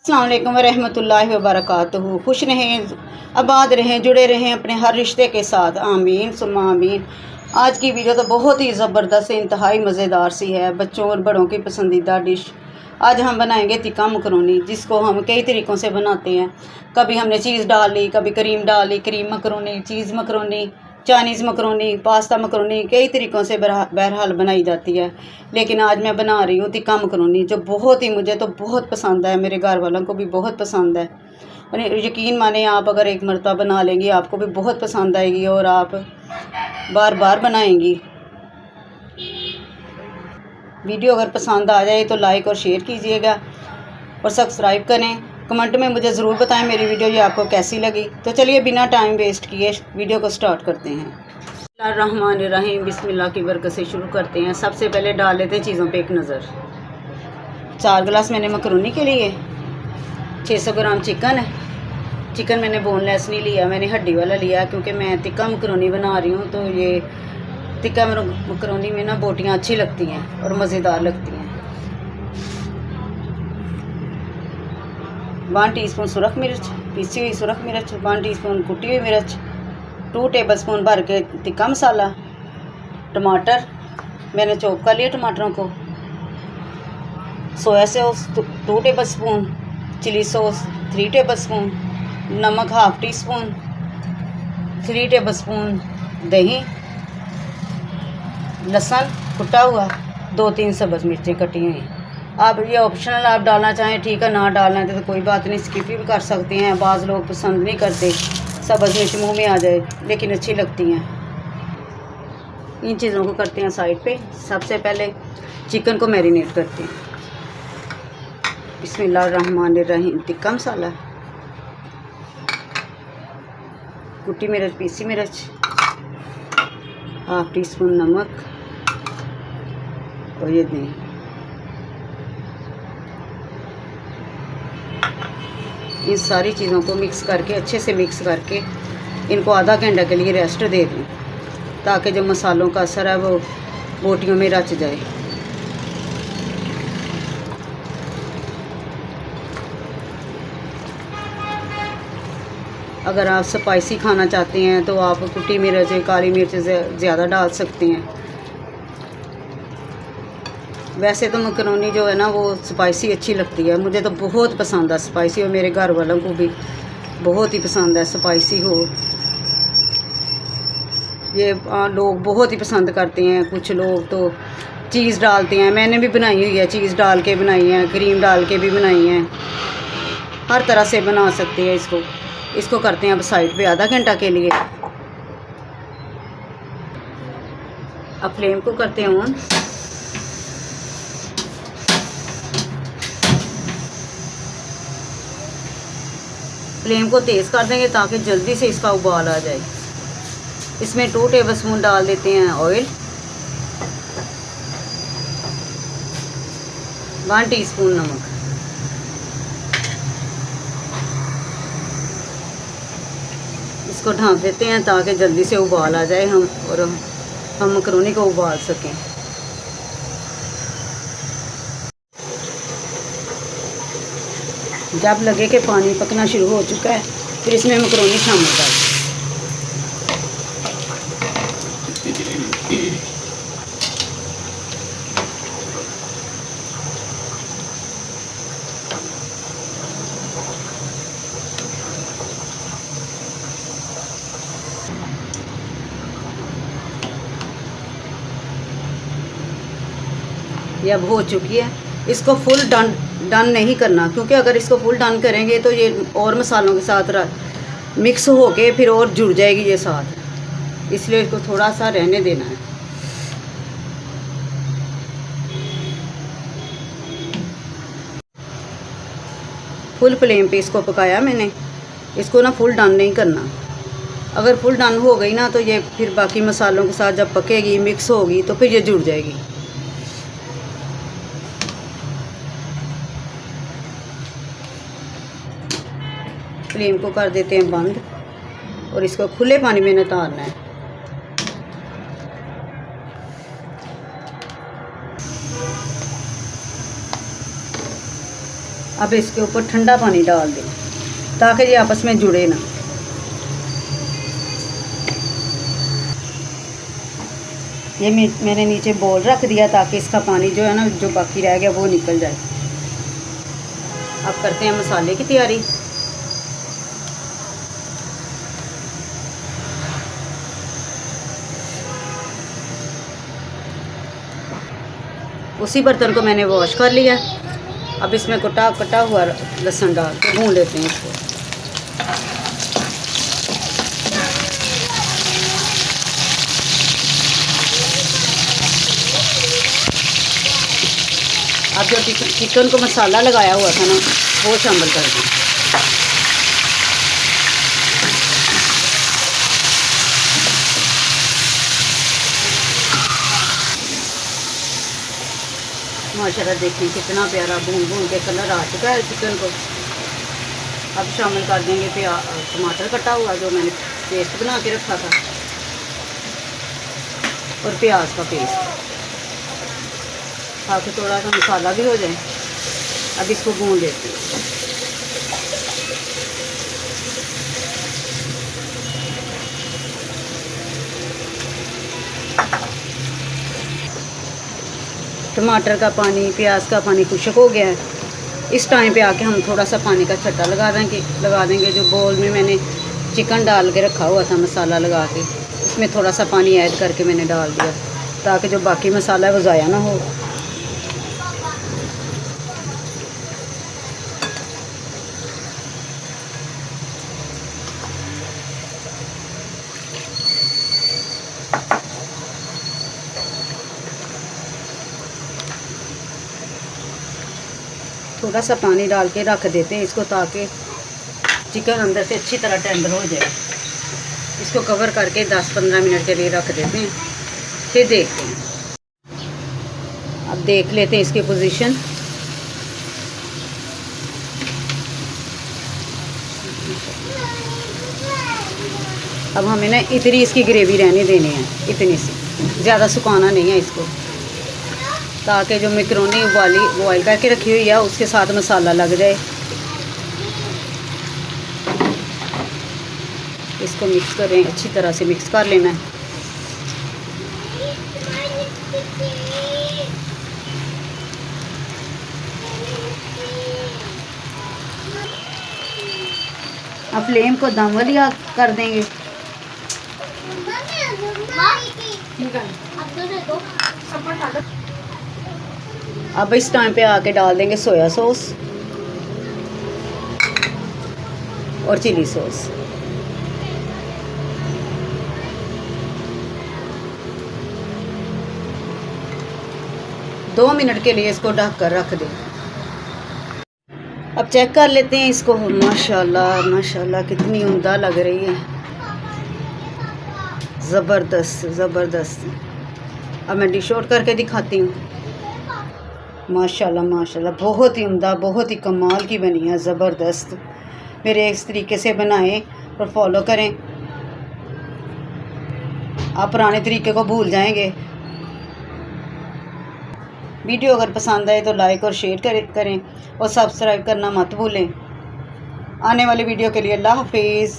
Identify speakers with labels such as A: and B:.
A: अस्सलाम वालेकुम रहमतुल्लाहि व बरकातहू। खुश रहें, आबाद रहें, जुड़े रहें अपने हर रिश्ते के साथ। आमीन सुम्मा आमीन। आज की वीडियो तो बहुत ही ज़बरदस्त, इंतहाई मज़ेदार सी है, बच्चों और बड़ों की पसंदीदा डिश। आज हम बनाएंगे तिक्का मकरोनी, जिसको हम कई तरीक़ों से बनाते हैं। कभी हमने चीज़ डाल ली, कभी क्रीम डाल ली, cream macaroni, cheese macaroni, Chinese macaroni, pasta macaroni, कई तरीक़ों से बहरहाल बनाई जाती है। लेकिन आज मैं बना रही हूँ तिक्का मकरोनी, जो बहुत ही, मुझे तो बहुत पसंद है, मेरे घर वालों को भी बहुत पसंद है। और यकीन माने, आप अगर एक मरतबा बना लेंगी आपको भी बहुत पसंद आएगी और आप बार बार बनाएंगी। वीडियो अगर पसंद आ जाए तो लाइक और शेयर कीजिएगा और सब्सक्राइब करें। कमेंट में मुझे ज़रूर बताएं मेरी वीडियो ये आपको कैसी लगी। तो चलिए बिना टाइम वेस्ट किए वीडियो को स्टार्ट करते हैं। बिस्मिल्लाहिर्रहमानिर्रहीम, बिस्मिल्लाह की बरकत से शुरू करते हैं। सबसे पहले डाल लेते हैं चीज़ों पे एक नज़र। 4 गिलास मैंने मकरोनी के लिए, 600 ग्राम चिकन है। चिकन मैंने बोनलेस नहीं लिया, मैंने हड्डी वाला लिया, क्योंकि मैं तिक्का मकरोनी बना रही हूँ। तो ये तिक्का मकरोनी में ना बोटियाँ अच्छी लगती हैं और मज़ेदार लगती हैं। 1 टीस्पून सुरख मिर्च, पीसी हुई सुरख मिर्च, 1 टीस्पून कुटी हुई मिर्च, 2 टेबलस्पून भर के तिक्का मसाला, टमाटर मैंने चॉप कर लिया टमाटरों को, soya sauce 2 tablespoon, chilli sauce 3 tablespoon, नमक 1/2 टीस्पून, 3 टेबलस्पून दही, लहसुन कुटा हुआ, 2-3 सब्ज़ मिर्चें कटी हुई। आप ये ऑप्शनल, आप डालना चाहें ठीक है, ना डालना है तो कोई बात नहीं, स्किप भी कर सकते हैं। बाज़ लोग पसंद नहीं करते सब्ज़ मिर्च मुँह में आ जाए, लेकिन अच्छी लगती हैं। इन चीज़ों को करते हैं साइड पे। सबसे पहले चिकन को मैरिनेट करते हैं। बिस्मिल्लाहिर्रहमानिर्रहीम। टिक्का मसाला, कुटी मिर्च, पीसी मिर्च, 1/2 टीस्पून नमक और ये दही। इन सारी चीज़ों को मिक्स करके, अच्छे से मिक्स करके इनको आधा घंटा के लिए रेस्ट दे दूँ, ताकि जो मसालों का असर है वो बोटियों में रच जाए। अगर आप स्पाइसी खाना चाहते हैं तो आप कुटी मिर्च, काली मिर्च ज़्यादा डाल सकते हैं। वैसे तो मकरोनी जो है ना वो स्पाइसी अच्छी लगती है, मुझे तो बहुत पसंद है स्पाइसी, और मेरे घर वालों को भी बहुत ही पसंद है स्पाइसी हो। ये लोग बहुत ही पसंद करते हैं। कुछ लोग तो चीज़ डालते हैं, मैंने भी बनाई हुई है, चीज़ डाल के बनाई है, क्रीम डाल के भी बनाई है। हर तरह से बना सकते हैं इसको करते हैं अब साइड पे आधा घंटा के लिए। अब फ्लेम को करते हैं ऑन। फ्लेम को तेज़ कर देंगे ताकि जल्दी से इसका उबाल आ जाए। इसमें 2 टेबलस्पून डाल देते हैं ऑयल, 1 टीस्पून नमक, इसको ढक देते हैं ताकि जल्दी से उबाल आ जाए, हम मकरोनी को उबाल सकें। जब लगे कि पानी पकना शुरू हो चुका है, फिर इसमें मकरोनी शामिल कर दें। ये अब हो चुकी है। इसको फुल डन नहीं करना, क्योंकि अगर इसको फुल डन करेंगे तो ये और मसालों के साथ मिक्स होके फिर और जुड़ जाएगी ये साथ, इसलिए इसको थोड़ा सा रहने देना है। फुल फ्लेम पे इसको पकाया मैंने। इसको ना फुल डन नहीं करना, अगर फुल डन हो गई ना तो ये फिर बाकी मसालों के साथ जब पकेगी, मिक्स होगी, तो फिर ये जुड़ जाएगी। फ्लेम को कर देते हैं बंद और इसको खुले पानी में नितारना है। अब इसके ऊपर ठंडा पानी डाल दें ताकि ये आपस में जुड़े ना। ये मैंने नीचे बोल रख दिया ताकि इसका पानी जो है ना, जो बाकी रह गया वो निकल जाए। अब करते हैं मसाले की तैयारी। उसी बर्तन को मैंने वॉश कर लिया। अब इसमें कटा हुआ लहसुन डाल के भून लेते हैं इसको। अब जो चिकन को मसाला लगाया हुआ था ना, वो शामिल कर दें। माशाल्लाह देखिए कितना प्यारा भून के कलर आ चुका है चिकन को। अब शामिल कर देंगे टमाटर कटा हुआ जो मैंने पेस्ट बना के रखा था, और प्याज का पेस्ट, ताकि थोड़ा सा मसाला भी हो जाए। अब इसको भून लेते हैं। टमाटर का पानी, प्याज का पानी खुश्क हो गया है। इस टाइम पे आके हम थोड़ा सा पानी का छट्टा लगा देंगे। जो बोल में मैंने चिकन डाल के रखा हुआ था मसाला लगा के, उसमें थोड़ा सा पानी ऐड करके मैंने डाल दिया ताकि जो बाकी मसाला है वो ज़ाया ना हो। थोड़ा सा पानी डाल के रख देते हैं इसको ताकि चिकन अंदर से अच्छी तरह टेंडर हो जाए। इसको कवर करके 10-15 मिनट के लिए रख देते हैं, फिर देखते हैं। अब देख लेते हैं इसकी पोजीशन। अब हमें ना इतनी इसकी ग्रेवी रहने देनी है, इतनी सी, ज़्यादा सुखाना नहीं है इसको, ताकि जो मैकरोनी बॉयल करके रखी हुई है उसके साथ मसाला लग जाए। इसको मिक्स करें, अच्छी तरह से मिक्स कर लेना है। अब फ्लेम को दम वाली कर देंगे। अब इस टाइम पे आके डाल देंगे सोया सॉस और चिली सॉस। दो मिनट के लिए इसको ढक कर रख दें। अब चेक कर लेते हैं इसको। माशाल्लाह माशाल्लाह कितनी उम्दा लग रही है, ज़बरदस्त ज़बरदस्त। अब मैं डिश आउट करके दिखाती हूँ। माशाल्लाह माशाल्लाह बहुत ही उम्दा, बहुत ही कमाल की बनी है, ज़बरदस्त। मेरे इस तरीके से बनाएं और फॉलो करें, आप पुराने तरीके को भूल जाएंगे। वीडियो अगर पसंद आए तो लाइक और शेयर करें और सब्सक्राइब करना मत भूलें। आने वाली वीडियो के लिए अल्लाह हाफिज़।